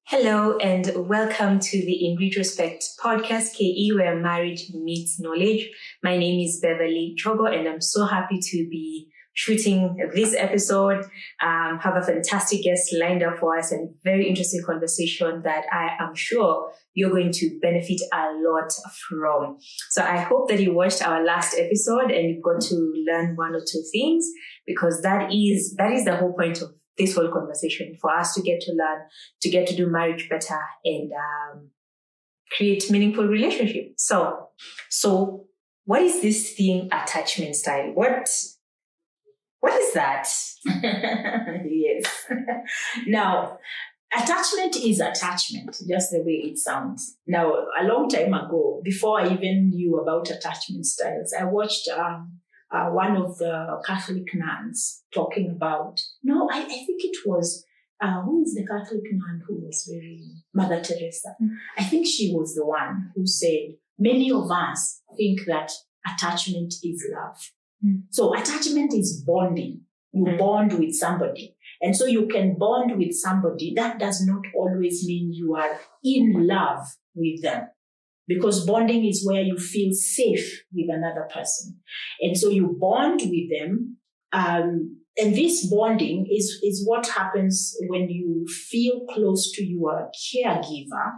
Hello and welcome to the In Retrospect podcast, KE, where marriage meets knowledge. My name is Beverly Chogo and I'm so happy to be shooting this episode. Have a fantastic guest lined up for us and very interesting conversation that I am sure you're going to benefit a lot from. So I hope that you watched our last episode and you've got to learn one or two things, because that is the whole point of this whole conversation, for us to get to learn, to get to do marriage better and create meaningful relationships. So what is this thing, attachment style? What is that? Yes. Now, attachment is attachment, just the way it sounds. Now, a long time ago, before I even knew about attachment styles, I watched one of the Catholic nuns talking about, I think it was, who is the Catholic nun who was Mother Teresa? I think she was the one who said, many of us think that attachment is love. So attachment is bonding. You bond with somebody. And so you can bond with somebody. That does not always mean you are in love with them, because bonding is where you feel safe with another person. And so you bond with them. And this bonding is what happens when you feel close to your caregiver.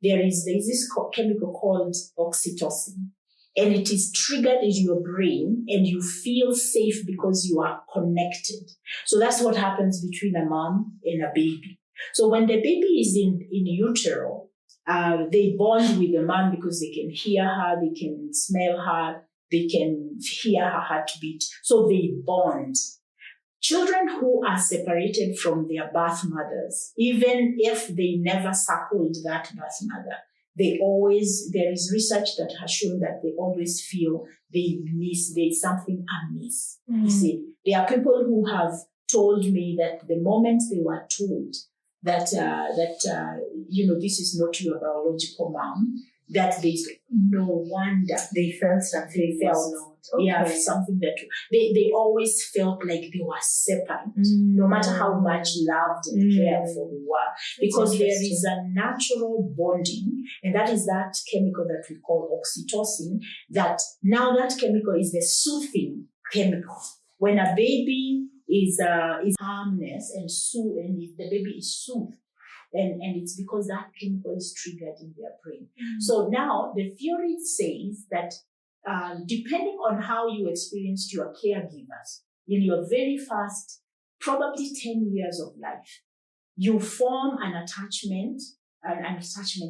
There's this chemical called oxytocin. And it is triggered in your brain and you feel safe because you are connected. So that's what happens between a mom and a baby. So when the baby is in utero, they bond with the mom because they can hear her, they can smell her, they can hear her heartbeat. So they bond. Children who are separated from their birth mothers, even if they never suckled that birth mother, there is research that has shown that they always feel there's something amiss. You see, there are people who have told me that the moment they were told that this is not your biological mom, that there's no wonder They felt something. Something that they always felt like they were separate, no matter how much loved and cared for they were, because there is a natural bonding, and that is that chemical that we call oxytocin. That chemical is the soothing chemical. When a baby is harmless and the baby is soothed. And it's because that chemical is triggered in their brain. So now the theory says that depending on how you experienced your caregivers in your very first, probably 10 years of life, you form an attachment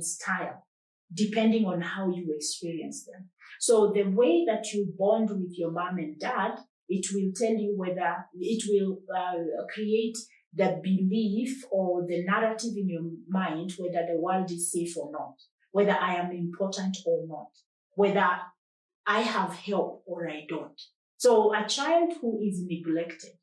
style, depending on how you experience them. So the way that you bond with your mom and dad, it will tell you whether it will create the belief or the narrative in your mind, whether the world is safe or not, whether I am important or not, whether I have help or I don't. So a child who is neglected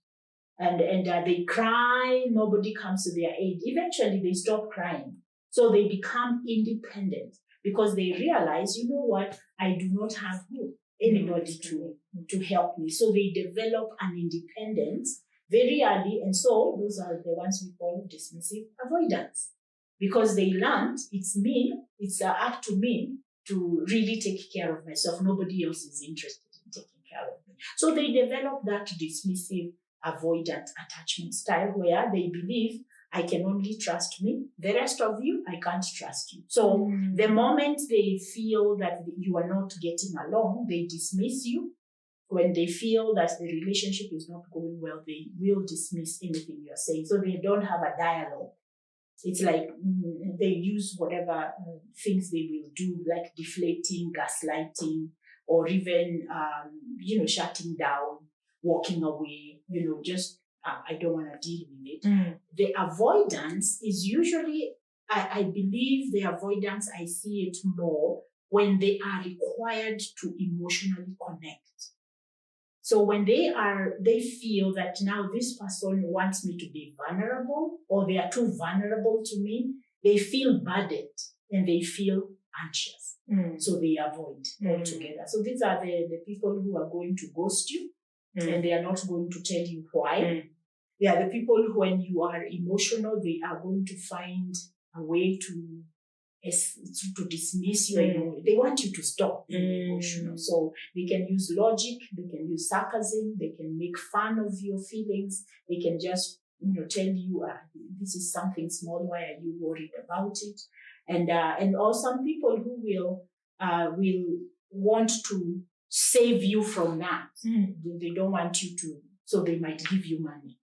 and they cry, nobody comes to their aid, eventually they stop crying. So they become independent because they realize, you know what, I do not have anybody to help me. So they develop an independence very early, and so those are the ones we call dismissive avoidance, because they learned it's up to me to really take care of myself. Nobody else is interested in taking care of me. So they develop that dismissive avoidant attachment style where they believe I can only trust me. The rest of you, I can't trust you. So the moment they feel that you are not getting along, they dismiss you. When they feel that the relationship is not going well, they will dismiss anything you're saying. So they don't have a dialogue. It's like they use whatever things they will do, like deflating, gaslighting, or even, shutting down, walking away, I don't want to deal with it. The avoidance is usually, I believe the avoidance, I see it more when they are required to emotionally connect. So when they feel that now this person wants me to be vulnerable, or they are too vulnerable to me, they feel burdened and they feel anxious. So they avoid altogether. So these are the people who are going to ghost you and they are not going to tell you why. They are the people who, when you are emotional, they are going to find a way to dismiss your emotion. They want you to stop being emotional. So they can use logic, they can use sarcasm, they can make fun of your feelings, they can just tell you this is something small, why are you worried about it? And or some people who will want to save you from that. They don't want you to, so they might give you money,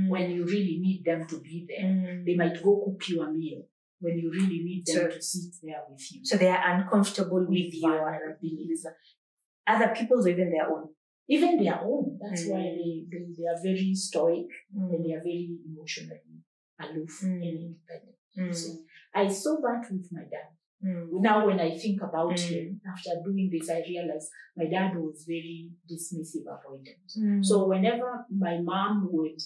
when you really need them to be there. They might go cook you a meal when you really need them to sit there with you. So they are uncomfortable with your beliefs. Other people's or even their own? Even their own. That's why they are very stoic and they are very emotionally aloof and independent. So I saw that with my dad. Now when I think about him, after doing this, I realized my dad was very dismissive, avoidant. So whenever my mom would,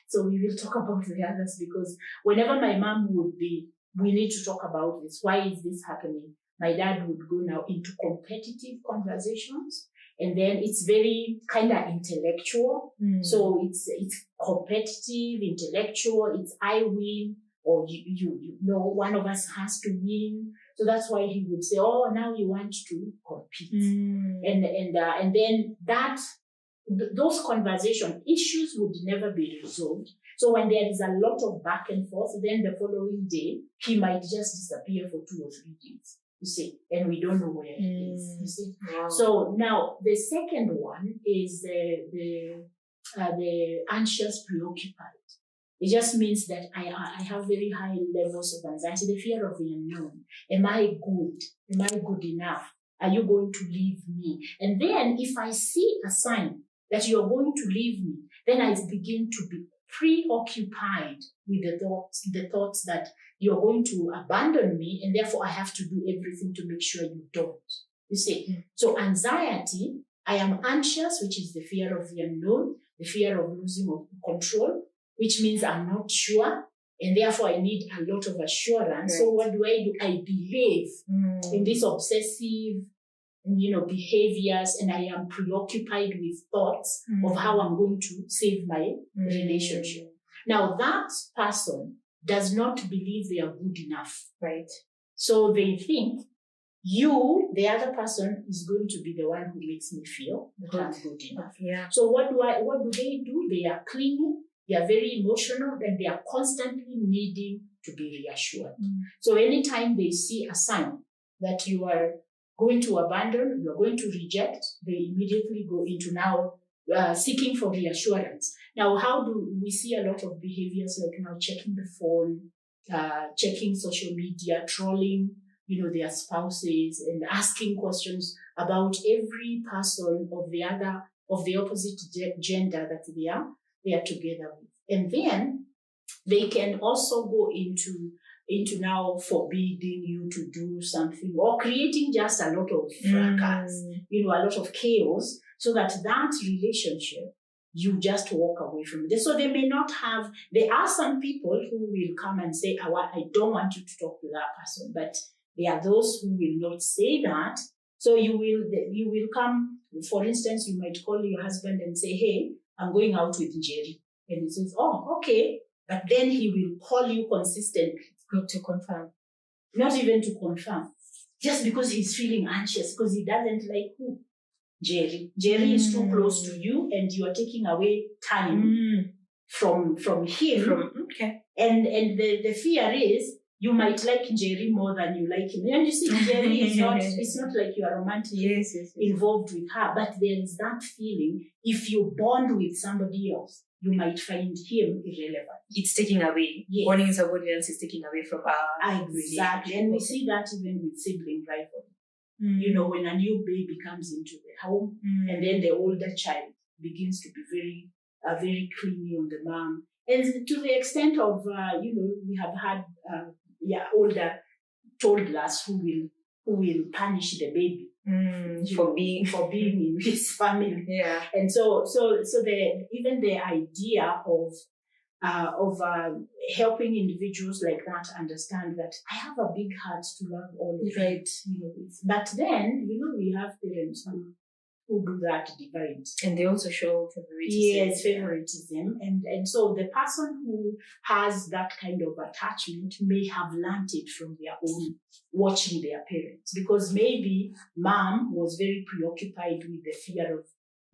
so we will talk about the others, because whenever my mom would be, we need to talk about this, why is this happening? My dad would go now into competitive conversations, and then it's very kind of intellectual. So it's competitive, intellectual, it's I win, or you know, one of us has to win. So that's why he would say, oh, now you want to compete. And then those conversation issues would never be resolved. So when there is a lot of back and forth, then the following day, he might just disappear for 2 or 3 days, you see, and we don't know where he is, you see. Wow. So now the second one is the anxious, preoccupied. It just means that I have very high levels of anxiety, the fear of the unknown. Am I good? Am I good enough? Are you going to leave me? And then if I see a sign that you're going to leave me, then I begin to be preoccupied with the thoughts that you're going to abandon me, and therefore I have to do everything to make sure you don't. You see? So anxiety, I am anxious, which is the fear of the unknown, the fear of losing control, which means I'm not sure, and therefore I need a lot of assurance. Right. So what do? I behave in this obsessive, behaviors, and I am preoccupied with thoughts of how I'm going to save my relationship. Now that person does not believe they are good enough. Right. So they think the other person is going to be the one who makes me feel that I'm good enough. Yeah. So what do they do? They are clingy. They are very emotional, and they are constantly needing to be reassured. So anytime they see a sign that you are going to abandon, you are going to reject, they immediately go into now seeking for reassurance. Now, how do we see a lot of behaviors like now checking the phone, checking social media, trolling, their spouses, and asking questions about every person of the opposite gender that they are together with. And then they can also go into now forbidding you to do something, or creating just a lot of fracas, a lot of chaos, so that relationship, you just walk away from it. So they may not have, there are some people who will come and say, I don't want you to talk to that person, but there are those who will not say that. So you will come, for instance, you might call your husband and say, hey, I'm going out with Jerry. And he says, oh, okay. But then he will call you consistently to confirm. Not even to confirm. Just because he's feeling anxious, because he doesn't like who? Jerry. Jerry is too close to you, and you are taking away time from him. Okay. And the fear is, you might like Jerry more than you like him. And you see, Jerry is not, it's not like you are romantically involved with her, but there is that feeling, if you bond with somebody else, you might find him irrelevant. It's taking away. Yes. Bonding with somebody else is taking away from our Exactly. And we see that even with sibling rivalry. When a new baby comes into the home, and then the older child begins to be very clingy on the mom. And to the extent of, we have had older toddlers who will punish the baby for being in his family. Yeah. And so even the idea of helping individuals like that understand that I have a big heart to love all of you. Right. But then, we have parents who who do that divide. And they also show favoritism. Yes, favoritism. And so the person who has that kind of attachment may have learned it from their own watching their parents, because maybe mom was very preoccupied with the fear of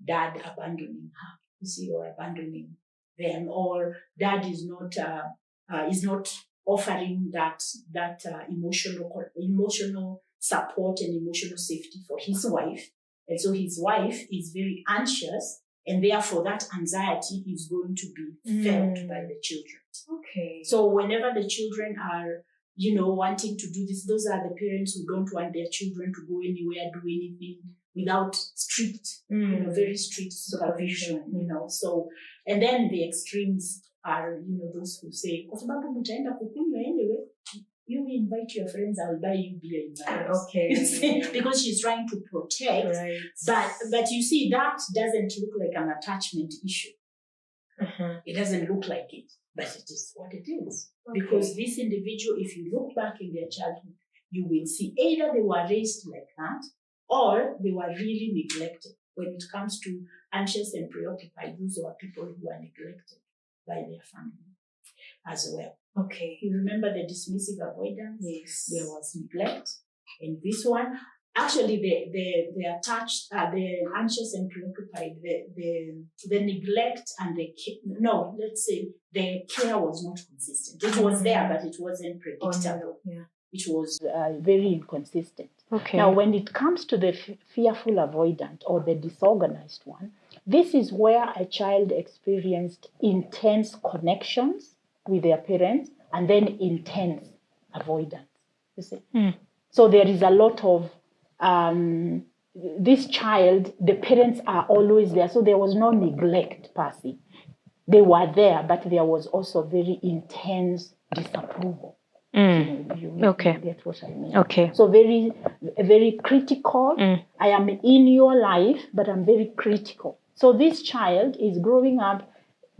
dad abandoning her, you see, or abandoning them, or dad is not offering that emotional support and emotional safety for his wife. And so his wife is very anxious, and therefore that anxiety is going to be felt by the children. Okay. So whenever the children are, wanting to do this, those are the parents who don't want their children to go anywhere, do anything without strict, very strict supervision, So, and then the extremes are, those who say, kwa sababu mtaenda kukunywa anyway, you invite your friends, I'll buy you beer in my house. Okay. Because she's trying to protect. Right. But you see, that doesn't look like an attachment issue. It doesn't look like it, but it is what it is. Okay. Because this individual, if you look back in their childhood, you will see either they were raised like that, or they were really neglected. When it comes to anxious and preoccupied, those are people who are neglected by their family as well. Okay. You remember the dismissive avoidance? Yes. There was neglect. And this one, actually, the attached, the anxious and preoccupied, the neglect and let's say the care was not consistent. It was there, but it wasn't predictable. Yeah. It was very inconsistent. Okay. Now, when it comes to the fearful avoidant or the disorganized one, this is where a child experienced intense connections with their parents and then intense avoidance. You see? So there is a lot of this child, the parents are always there. So there was no neglect per se. They were there, but there was also very intense disapproval. You get what I mean? Okay. So very, very critical. I am in your life, but I'm very critical. So this child is growing up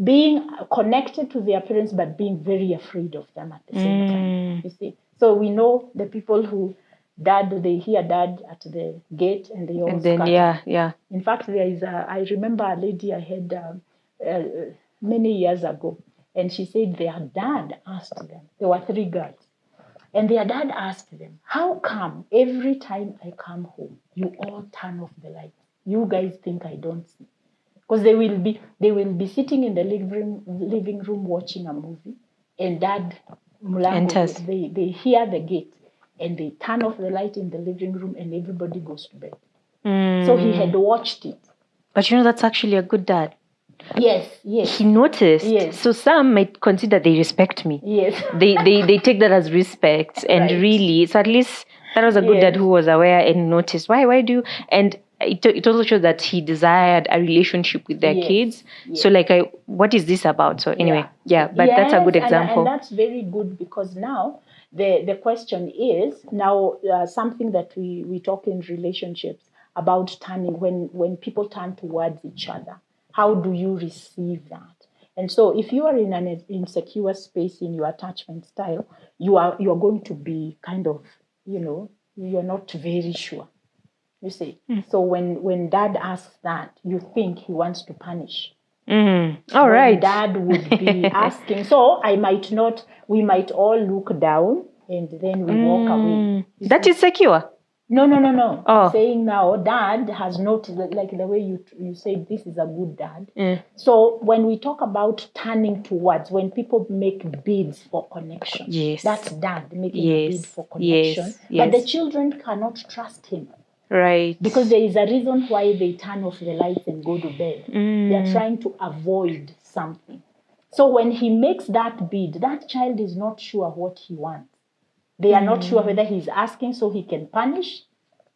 being connected to their parents, but being very afraid of them at the same time. You see? So we know the people who they hear dad at the gate and they all scatter. Yeah. In fact, I remember a lady I had many years ago, and she said their dad asked them, there were 3 girls, and their dad asked them, how come every time I come home, you all turn off the lights? You guys think I don't see? Because they will be sitting in the living room watching a movie, and dad enters. They hear the gate, and they turn off the light in the living room, and everybody goes to bed. So he had watched it. But that's actually a good dad. Yes. He noticed. Yes. So some might consider they respect me. Yes. they take that as respect, and really, so at least that was a good dad who was aware and noticed. Why do you? And it also shows that he desired a relationship with their kids. Yes. So what is this about? So anyway, but that's a good example. And that's very good, because now the question is now something that we talk in relationships about turning, when people turn towards each other. How do you receive that? And so if you are in an insecure space in your attachment style, you are going to be kind of, you're not very sure. You see? So when dad asks that, you think he wants to punish. All right. Dad would be asking. So we might all look down and then we walk away. That is secure. No. Oh. I'm saying now, dad has noticed, like the way you say this is a good dad. So when we talk about turning towards, when people make bids for connection, that's dad making a bid for connection. But the children cannot trust him. Right. Because there is a reason why they turn off the lights and go to bed. They are trying to avoid something. So when he makes that bid, that child is not sure what he wants. They are not sure whether he's asking so he can punish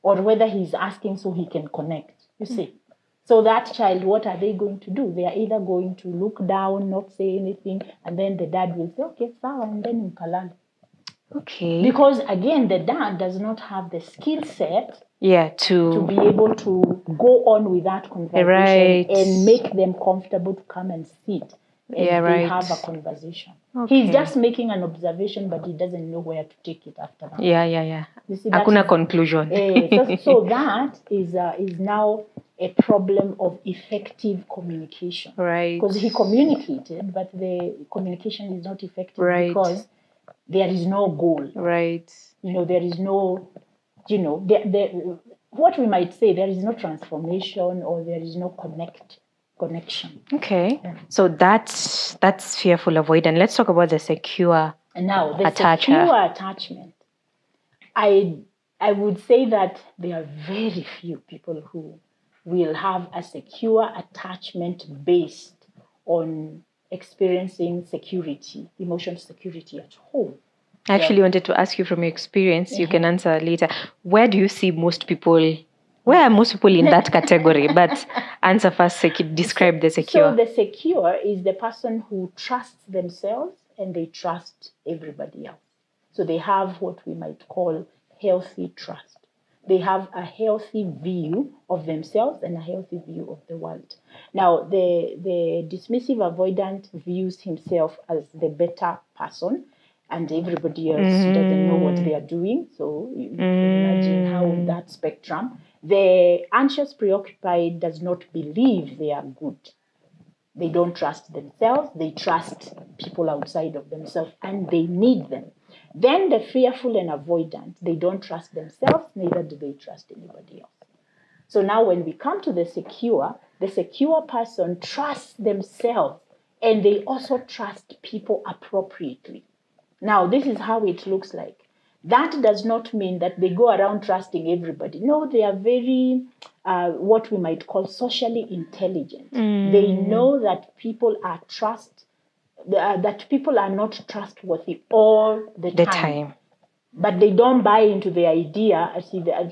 or whether he's asking so he can connect. You see? So that child, what are they going to do? They are either going to look down, not say anything, and then the dad will say, okay, sawa, and then mkalala. Okay. Because again, the dad does not have the skill set to be able to go on with that conversation and make them comfortable to come and sit and they have a conversation. Okay. He's just making an observation, but he doesn't know where to take it after that. Yeah. You see, Hakuna conclusion. So that is now a problem of effective communication. Right. Because he communicated, but the communication is not effective because there is no goal. Right. There is no, what we might say, there is no transformation or there is no connection. Okay. Yeah. So that's fearful avoidance. Let's talk about the secure secure attachment. I would say that there are very few people who will have a secure attachment based on experiencing security, emotional security at home. I actually wanted to ask you from your experience, you can answer later. Where do you see most people? Where are most people in that category? But answer first, describe the secure. So the secure is the person who trusts themselves and they trust everybody else. So they have what we might call healthy trust. They have a healthy view of themselves and a healthy view of the world. Now, the dismissive avoidant views himself as the better person, and everybody else doesn't know what they are doing. So you can imagine how that spectrum. The anxious preoccupied does not believe they are good. They don't trust themselves. They trust people outside of themselves, and they need them. Then the fearful and avoidant, they don't trust themselves, neither do they trust anybody else. So now when we come to the secure person trusts themselves, and they also trust people appropriately. Now, this is how it looks like. That does not mean that they go around trusting everybody. No, they are very, what we might call socially intelligent. They know that people are not trustworthy all the time. But they don't buy into the idea,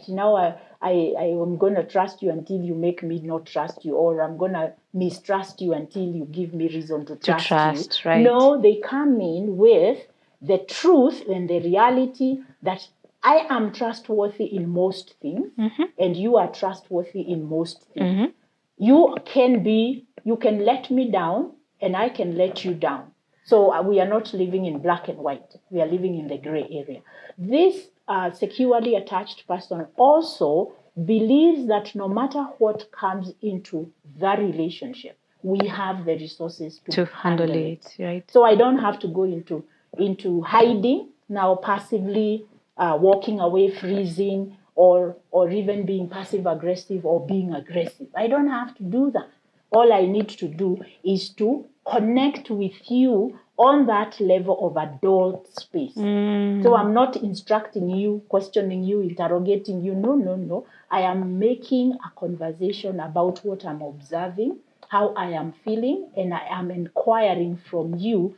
now I am going to trust you until you make me not trust you, or I'm going to mistrust you until you give me reason to trust you. Right. No, they come in with the truth and the reality that I am trustworthy in most things, and you are trustworthy in most things. You can let me down, and I can let you down. So we are not living in black and white. We are living in the gray area. This securely attached person also believes that no matter what comes into the relationship, we have the resources to handle it. Right. So I don't have to go into hiding, now passively walking away, freezing, or even being passive aggressive or being aggressive. I don't have to do that. All I need to do is to connect with you on that level of adult space. So I'm not instructing you, questioning you, interrogating you. No. I am making a conversation about what I'm observing, how I am feeling, and I am inquiring from you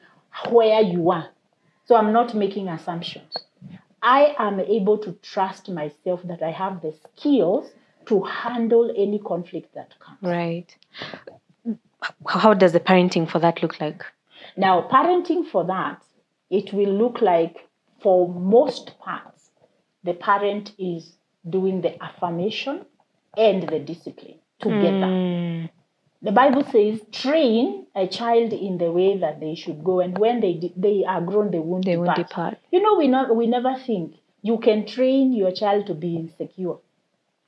where you are. So I'm not making assumptions. I am able to trust myself that I have the skills to handle any conflict that comes. Right. How does the parenting for that look like? Now, parenting for that, it will look like, for most parts, the parent is doing the affirmation and the discipline together. The Bible says, train a child in the way that they should go, and when they are grown, they won't depart. We never think you can train your child to be insecure.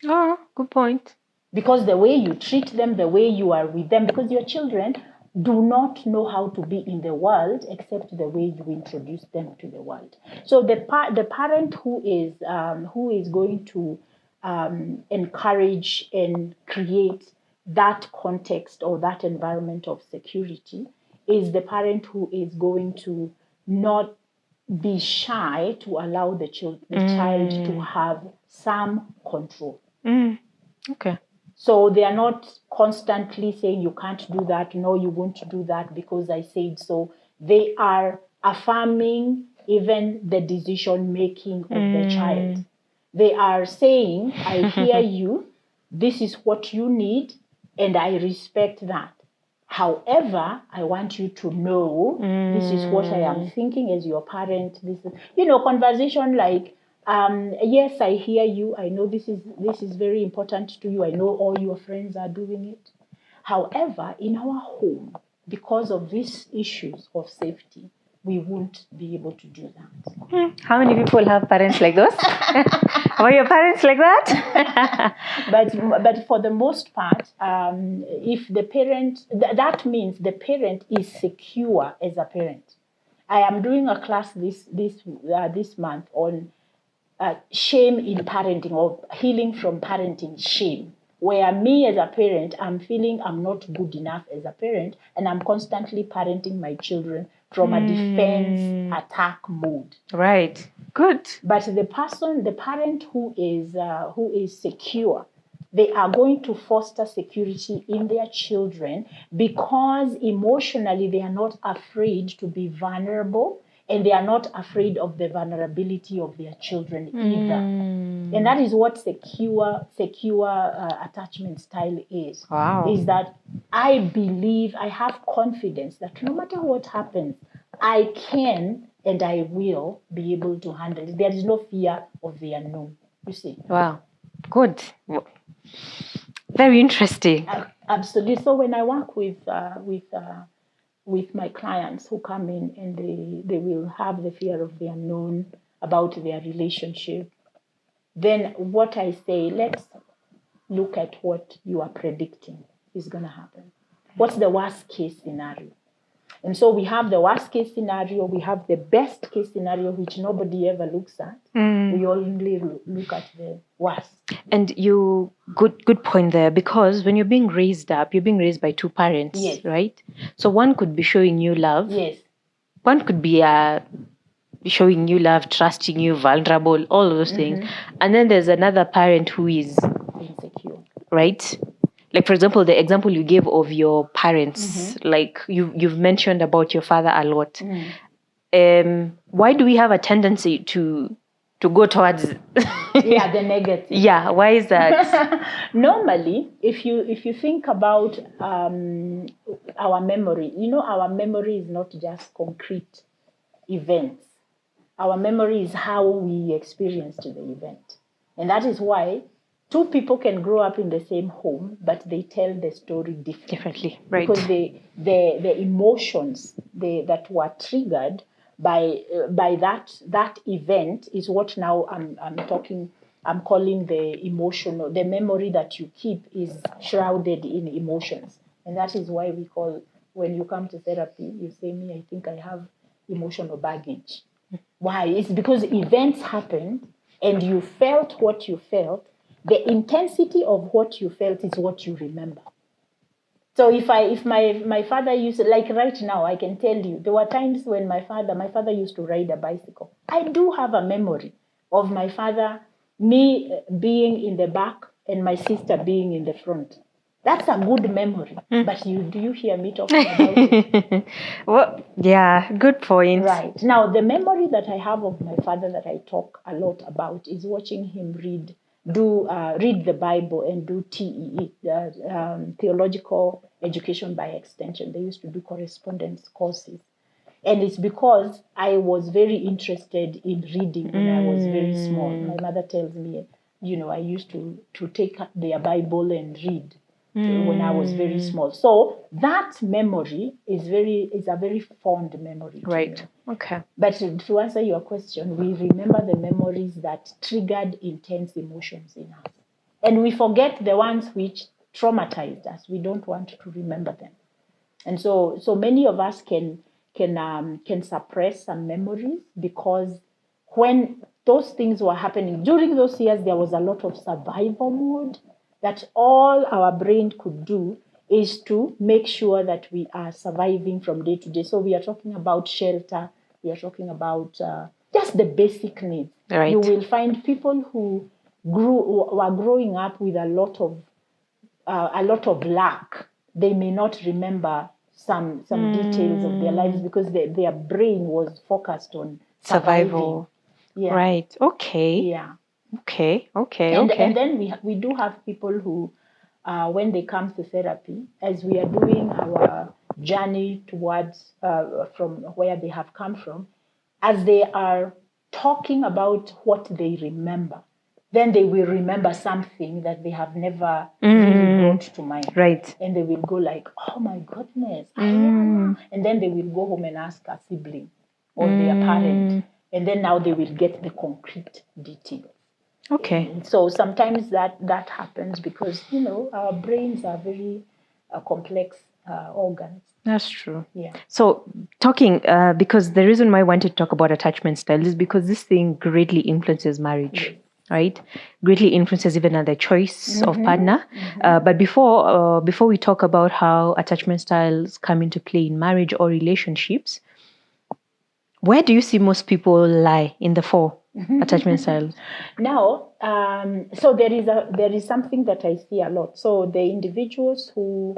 Oh, good point. Because the way you treat them, the way you are with them, because your children do not know how to be in the world except the way you introduce them to the world. So the parent who is going to encourage and create that context or that environment of security is the parent who is going to not be shy to allow the child to have some control. Okay. So they are not constantly saying, you can't do that, no, you won't do that because I said so. They are affirming even the decision making of the child. They are saying, I hear you, this is what you need, and I respect that. However, I want you to know this is what I am thinking as your parent. This is, conversation like, yes, I hear you. I know this is very important to you. I know all your friends are doing it. However, in our home, because of these issues of safety, we won't be able to do that. How many people have parents like those? Were your parents like that? but for the most part, if the parent, that means the parent is secure as a parent. I am doing a class this month on shame in parenting, or healing from parenting shame, where me as a parent, I'm feeling I'm not good enough as a parent, and I'm constantly parenting my children from a defense attack mode. Right. Good. But the parent who is secure, they are going to foster security in their children because emotionally they are not afraid to be vulnerable, and they are not afraid of the vulnerability of their children either. And that is what secure attachment style is. Wow. Is that I believe, I have confidence that no matter what happens, I can and I will be able to handle it. There is no fear of the unknown, you see. Wow. Good. Very interesting. Absolutely. So when I work with my clients who come in and they will have the fear of the unknown about their relationship, then what I say, let's look at what you are predicting is going to happen. What's the worst case scenario? And so we have the worst case scenario, we have the best case scenario, which nobody ever looks at. We only look at the worst. And you, good point there, because when you're being raised by two parents, yes, right? So one could be showing you love. Yes. One could be showing you love, trusting you, vulnerable, all of those things. And then there's another parent who is insecure. Right? Like, for example, the example you gave of your parents, like you've mentioned about your father a lot. Why do we have a tendency to go towards the negative? Yeah, why is that? Normally, if you think about our memory, our memory is not just concrete events. Our memory is how we experienced the event. And that is why two people can grow up in the same home, but they tell the story differently. Right. Because the emotions that were triggered by that event is what now I'm calling the emotional. The memory that you keep is shrouded in emotions. And that is why we call, when you come to therapy, you say, me, I think I have emotional baggage. Why? It's because events happened and you felt what you felt. The intensity of what you felt is what you remember. So if my father used, like right now, I can tell you, there were times when my father used to ride a bicycle. I do have a memory of my father, me being in the back and my sister being in the front. That's a good memory. But do you hear me talking about it? Well, yeah, good point. Right. Now, the memory that I have of my father that I talk a lot about is watching him read the Bible and do TEE, Theological Education by Extension. They used to do correspondence courses. And it's because I was very interested in reading when I was very small. My mother tells me, I used to take their Bible and read when I was very small. So that memory is a very fond memory. Right. Okay. But to answer your question, we remember the memories that triggered intense emotions in us. And we forget the ones which traumatized us. We don't want to remember them. And so many of us can suppress some memories because when those things were happening, during those years, there was a lot of survival mode that all our brain could do is to make sure that we are surviving from day to day. So we are talking about shelter. We are talking about just the basic needs. Right. You will find people who were growing up with a lot of lack. They may not remember some details of their lives because their brain was focused on survival. Yeah. Right. Okay. Yeah. Okay. And then we do have people who, when they come to therapy, as we are doing our journey towards from where they have come from, as they are talking about what they remember, then they will remember something that they have never really brought to mind. Right. And they will go like, oh my goodness. And then they will go home and ask a sibling or their parent. And then now they will get the concrete details. Okay. And so sometimes that happens because, our brains are very complex organs. That's true. Yeah. So talking, because the reason why I wanted to talk about attachment style is because this thing greatly influences marriage. Yes. Right, greatly influences even the choice of partner. But before we talk about how attachment styles come into play in marriage or relationships, where do you see most people lie in the four attachment styles? Now, so there is something that I see a lot. So there are individuals who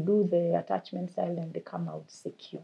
do the attachment style and they come out secure.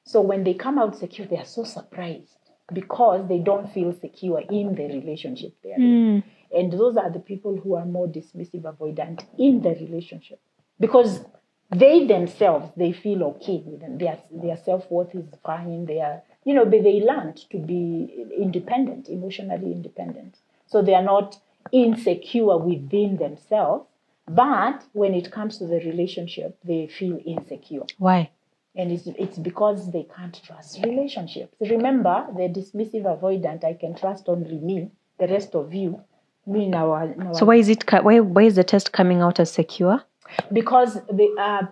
So when they come out secure, they are so surprised because they don't feel secure in the relationship they are in. And those are the people who are more dismissive, avoidant in the relationship because they themselves, they feel okay with them. Their self-worth is fine. They learned to be independent, emotionally independent. So they are not insecure within themselves. But when it comes to the relationship, they feel insecure. Why? And it's because they can't trust relationships. Remember, the dismissive avoidant, I can trust only me, the rest of you. So why is the test coming out as secure? Because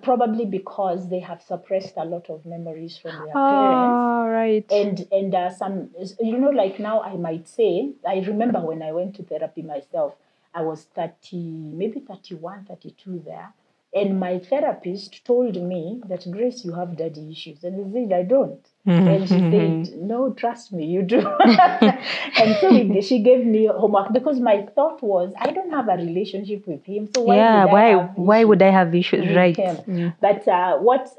probably because they have suppressed a lot of memories from their parents. Right. And some, like now I might say, I remember when I went to therapy myself, I was 30, maybe 31, 32 there. And my therapist told me that, Grace, you have daddy issues. And I said, I don't. And she said, no, trust me, you do. And so she gave me homework because my thought was, I don't have a relationship with him. So why would I have issues? Right. But what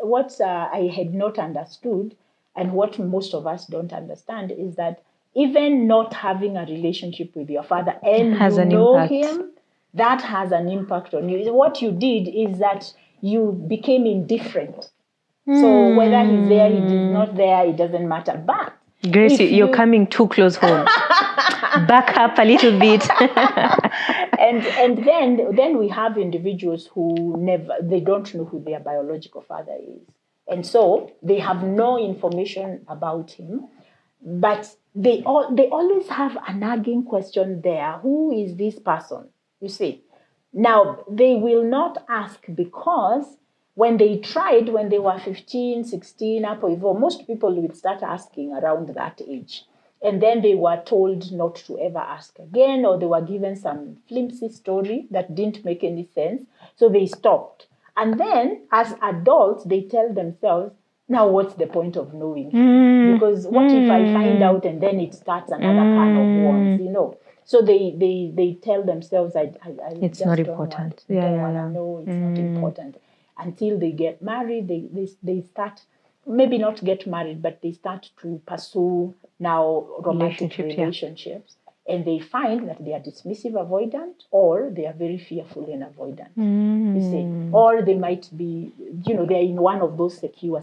I had not understood and what most of us don't understand is that even not having a relationship with your father and has you an know impact. him, that has an impact on you. What you did is that you became indifferent. So whether he's there, he's not there, it doesn't matter. But Grace, you're coming too close home. Back up a little bit. and then we have individuals who they don't know who their biological father is. And so they have no information about him. But they always have a nagging question there. Who is this person? You see. Now, they will not ask because when they tried, when they were 15, 16, most people would start asking around that age. And then they were told not to ever ask again, or they were given some flimsy story that didn't make any sense. So they stopped. And then, as adults, they tell themselves, now what's the point of knowing? Because what if I find out and then it starts another can of worms, So they tell themselves, I it's just not don't important. want to know, it's not important. Until they get married, they start, maybe not get married, but they start to pursue now romantic relationships. And they find that they are dismissive avoidant or they are very fearful and avoidant. You see, or they might be, they're in one of those insecure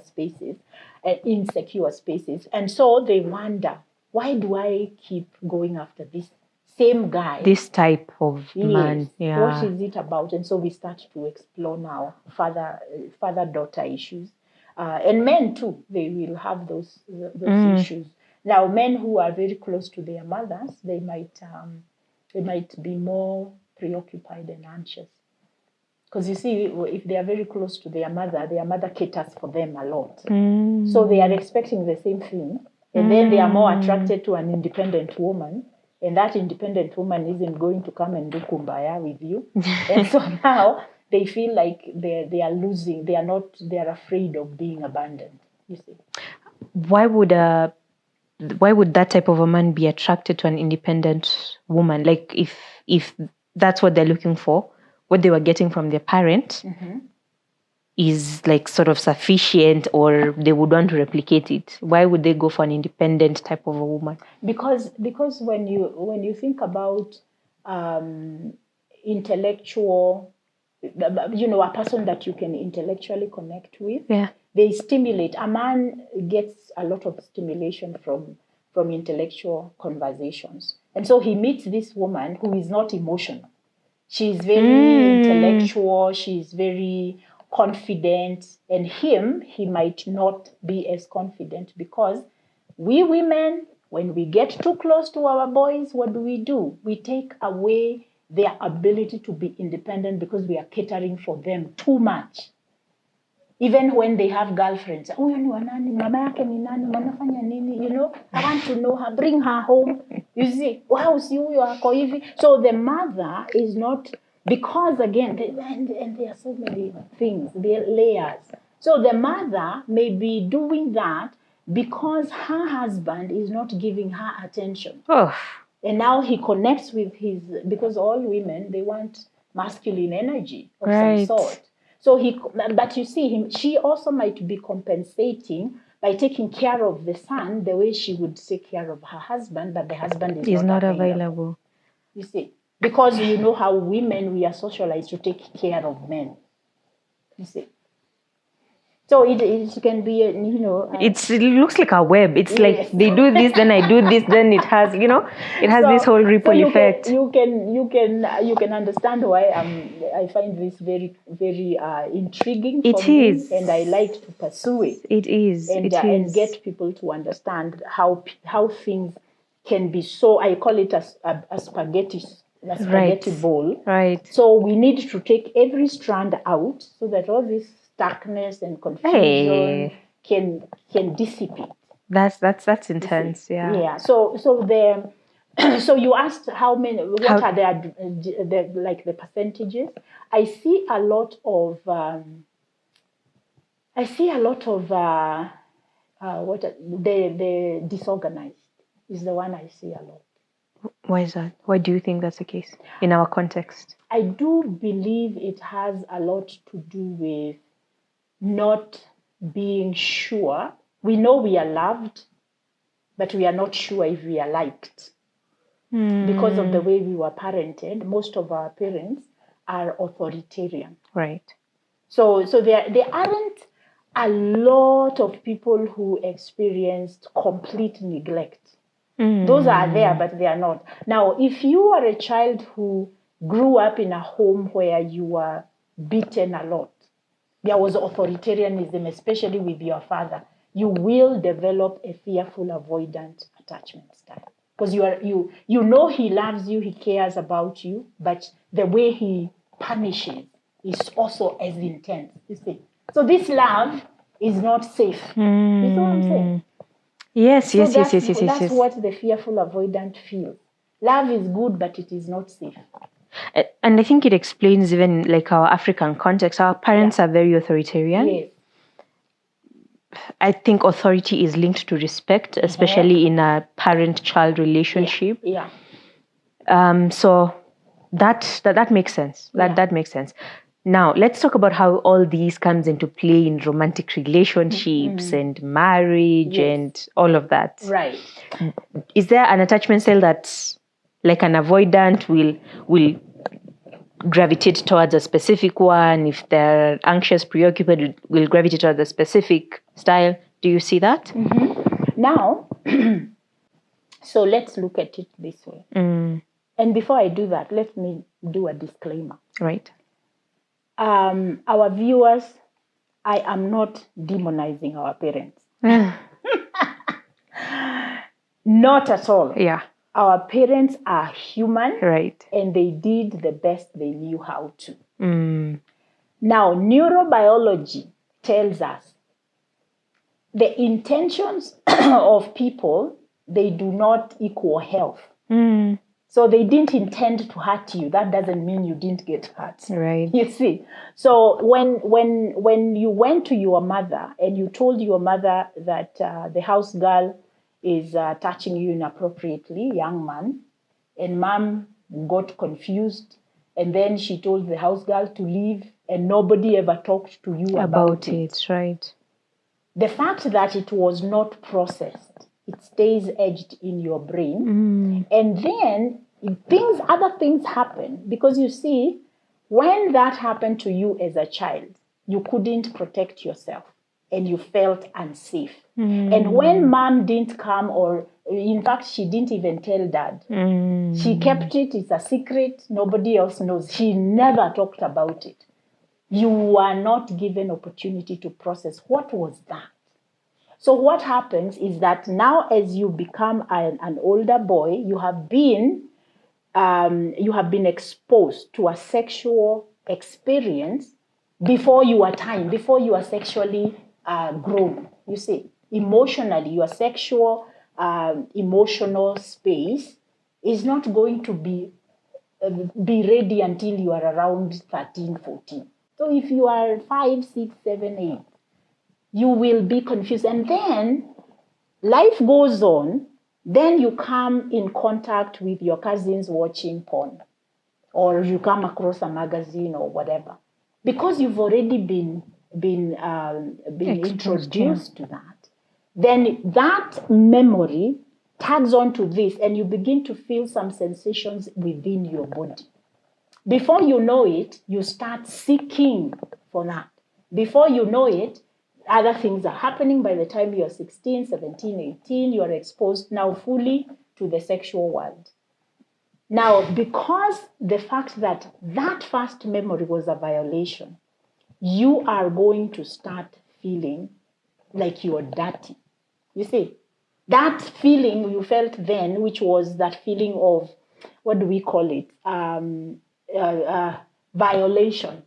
spaces. And so they wonder, why do I keep going after this same guy? This type of man. Yeah. What is it about? And so we start to explore now father-daughter issues. And men too, they will have those issues. Now, men who are very close to their mothers, they might be more preoccupied and anxious. Because you see, if they are very close to their mother caters for them a lot. So they are expecting the same thing. And then they are more attracted to an independent woman. And that independent woman isn't going to come and do kumbaya with you. And so now they feel like they are losing. They are afraid of being abandoned, you see. Why would that type of a man be attracted to an independent woman? Like if that's what they're looking for, what they were getting from their parent is like sort of sufficient, or they would want to replicate it. Why would they go for an independent type of a woman? Because when you think about intellectual, a person that you can intellectually connect with, they stimulate. A man gets a lot of stimulation from intellectual conversations. And so he meets this woman who is not emotional. She's very intellectual, she's very confident, and he might not be as confident because we women, When we get too close to our boys, what do? We take away their ability to be independent because we are catering for them too much. Even when they have girlfriends, oh, you know, mama yake ni nani, manafanya nini, you know, I want to know her, bring her home. You see, wow, see you are hivi. So the mother is not, because again, and there are so many things, there are layers. So the mother may be doing that because her husband is not giving her attention. Oh. And now he connects with because all women, they want masculine energy of some sort. So but you see, she also might be compensating by taking care of the son the way she would take care of her husband, but the husband is not available. You see, because you know how women, we are socialized to take care of men. You see. So it can be, you know. It looks like a web. It's like they do this, then I do this, then it has, you know, it has this whole ripple effect. You can understand why I find this very, very intriguing. It is, and I like to pursue it. It is, and get people to understand how things can be so. I call it a spaghetti bowl. Right. So we need to take every strand out so that all this darkness and confusion can dissipate. That's intense. Yeah. So you asked how many, what are the percentages? I see a lot of the disorganized is the one I see a lot. Why is that? Why do you think that's the case in our context? I do believe it has a lot to do with not being sure. We know we are loved, but we are not sure if we are liked. Because of the way we were parented. Most of our parents are authoritarian. Right. So there aren't a lot of people who experienced complete neglect. Those are there, but they are not. Now, if you are a child who grew up in a home where you were beaten a lot, there was authoritarianism, especially with your father, you will develop a fearful, avoidant attachment style. Because you know he loves you, he cares about you, but the way he punishes is also as intense, you see. So this love is not safe. You see what I'm saying? Yes. That's what the fearful avoidant feels. Love is good, but it is not safe. And I think it explains even like our African context. Our parents are very authoritarian. Yes. I think authority is linked to respect, especially in a parent-child relationship. Yeah. So that makes sense. That makes sense. Now, let's talk about how all these comes into play in romantic relationships and marriage and all of that. Right. Is there an attachment style that's like an avoidant will gravitate towards a specific one? If they're anxious, preoccupied, will gravitate towards a specific style. Do you see that? Now, so let's look at it this way. And before I do that, let me do a disclaimer. Right. Our viewers, I am not demonizing our parents. Not at all. Yeah. Our parents are human. Right. And they did the best they knew how to. Now, neurobiology tells us the intentions of people, they do not equal health. So they didn't intend to hurt you. That doesn't mean you didn't get hurt. Right. You see. So when you went to your mother and you told your mother that the house girl is touching you inappropriately, young man, and mom got confused, and then she told the house girl to leave, and nobody ever talked to you about it. Right. The fact that it was not processed, it stays edged in your brain. And then other things happen. Because you see, when that happened to you as a child, you couldn't protect yourself and you felt unsafe. And when mom didn't come, or in fact, she didn't even tell dad. She kept it, it's a secret, nobody else knows. She never talked about it. You were not given opportunity to process what was that. So what happens is that now as you become an older boy, you have been exposed to a sexual experience before your time, before you are sexually grown. You see, emotionally, your sexual emotional space is not going to be ready until you are around 13, 14. So if you are 5, 6, 7, 8, you will be confused. And then life goes on. Then you come in contact with your cousins watching porn, or you come across a magazine or whatever, because you've already been introduced to that. Then that memory tags on to this, and you begin to feel some sensations within your body. Before you know it, you start seeking for that. Before you know it, other things are happening. By the time you're 16, 17, 18, you're exposed now fully to the sexual world. Now, because the fact that that first memory was a violation, you are going to start feeling like you're dirty. You see, that feeling you felt then, which was that feeling of, what do we call it? Violation.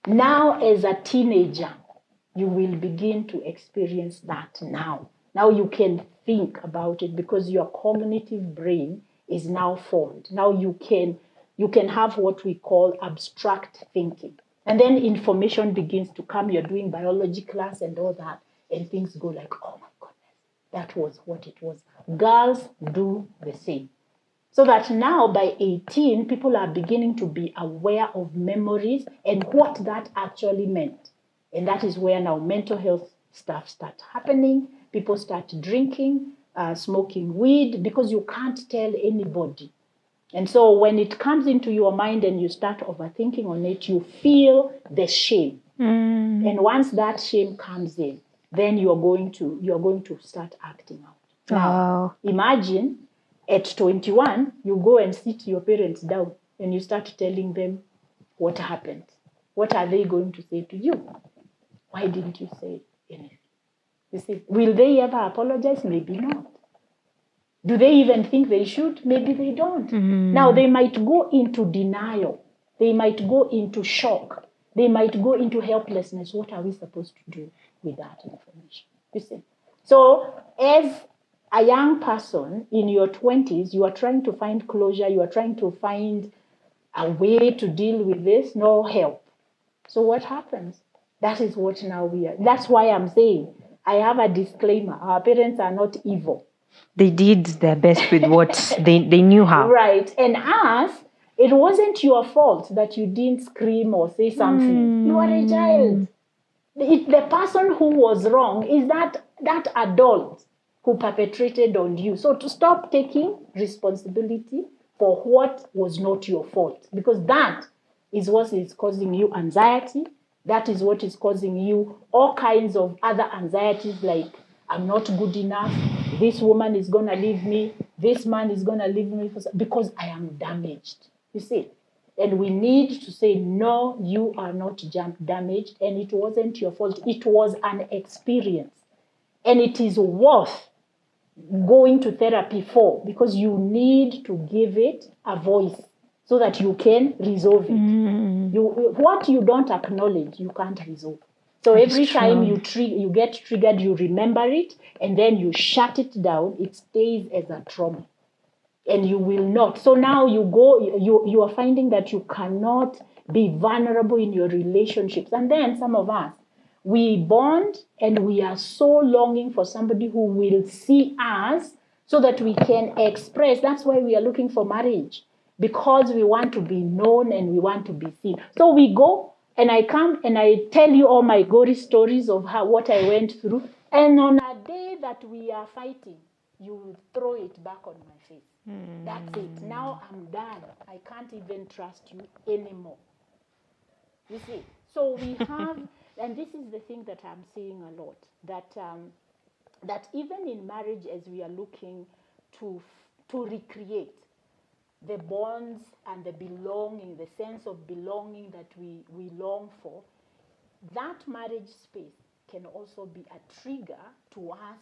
Now, as a teenager, you will begin to experience that now. Now you can think about it because your cognitive brain is now formed. Now you can have what we call abstract thinking. And then information begins to come. You're doing biology class and all that, and things go like, oh my goodness, that was what it was. Girls do the same. So that now by 18, people are beginning to be aware of memories and what that actually meant. And that is where now mental health stuff starts happening. People start drinking, smoking weed, because you can't tell anybody. And so when it comes into your mind and you start overthinking on it, you feel the shame. And once that shame comes in, then you're going to start acting out. Now, imagine at 21, you go and sit your parents down and you start telling them what happened. What are they going to say to you? Why didn't you say anything? You see, will they ever apologize? Maybe not. Do they even think they should? Maybe they don't. Now, they might go into denial. They might go into shock. They might go into helplessness. What are we supposed to do with that information? You see? So, as a young person in your 20s, you are trying to find closure. You are trying to find a way to deal with this. No help. So what happens? That is what now we are. That's why I'm saying I have a disclaimer. Our parents are not evil. They did their best with what they knew how. Right. And us, it wasn't your fault that you didn't scream or say something. You are a child. The person who was wrong is that adult who perpetrated on you. So to stop taking responsibility for what was not your fault, because that is what is causing you anxiety. That is what is causing you all kinds of other anxieties, like I'm not good enough, this woman is going to leave me, this man is going to leave me because I am damaged. You see? And we need to say, no, you are not damaged, and it wasn't your fault. It was an experience. And it is worth going to therapy for, because you need to give it a voice so that you can resolve it. What you don't acknowledge, you can't resolve. So every time you get triggered, you remember it, and then you shut it down. It stays as a trauma. And you will not. So now you are finding that you cannot be vulnerable in your relationships. And then some of us, we bond and we are so longing for somebody who will see us so that we can express. That's why we are looking for marriage, because we want to be known and we want to be seen. So we go and I come and I tell you all my gory stories of what I went through. And on a day that we are fighting, you will throw it back on my face. That's it. Now I'm done. I can't even trust you anymore. You see? So we have, and this is the thing that I'm seeing a lot, that even in marriage, as we are looking to recreate the bonds and the belonging, the sense of belonging that we long for, that marriage space can also be a trigger to us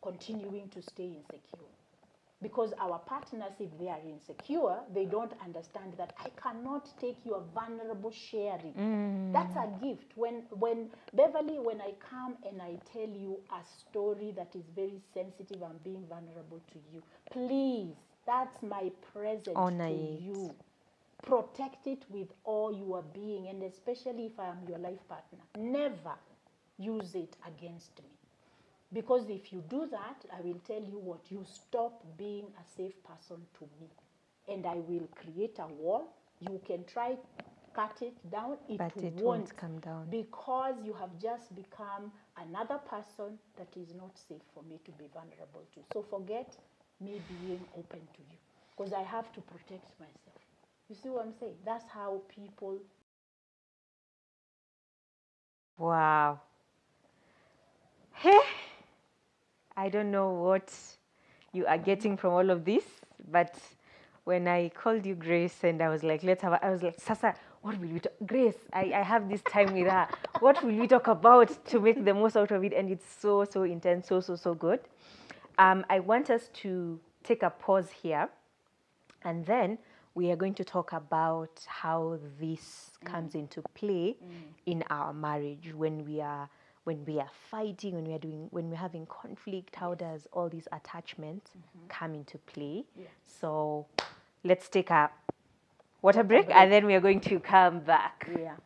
continuing to stay insecure. Because our partners, if they are insecure, they don't understand that I cannot take your vulnerable sharing. That's a gift. When Beverly, when I come and I tell you a story that is very sensitive and being vulnerable to you, please, that's my present Honor to it. you. Protect it with all your being, and especially if I am your life partner. Never use it against me. Because if you do that, I will tell you what, you stop being a safe person to me. And I will create a wall. You can try cut it down, But it won't come down. Because you have just become another person that is not safe for me to be vulnerable to. So forget me being open to you. Because I have to protect myself. You see what I'm saying? That's how people... Wow. Hey, I don't know what you are getting from all of this, but when I called you Grace and I was like, I was like, Sasa, what will we talk? Grace, I have this time with her. What will we talk about to make the most out of it? And it's so intense, so good. I want us to take a pause here, and then we are going to talk about how this comes into play in our marriage when we are fighting, when we're having conflict. How does all these attachments come into play? So let's take a water break, and then we are going to come back. Yeah.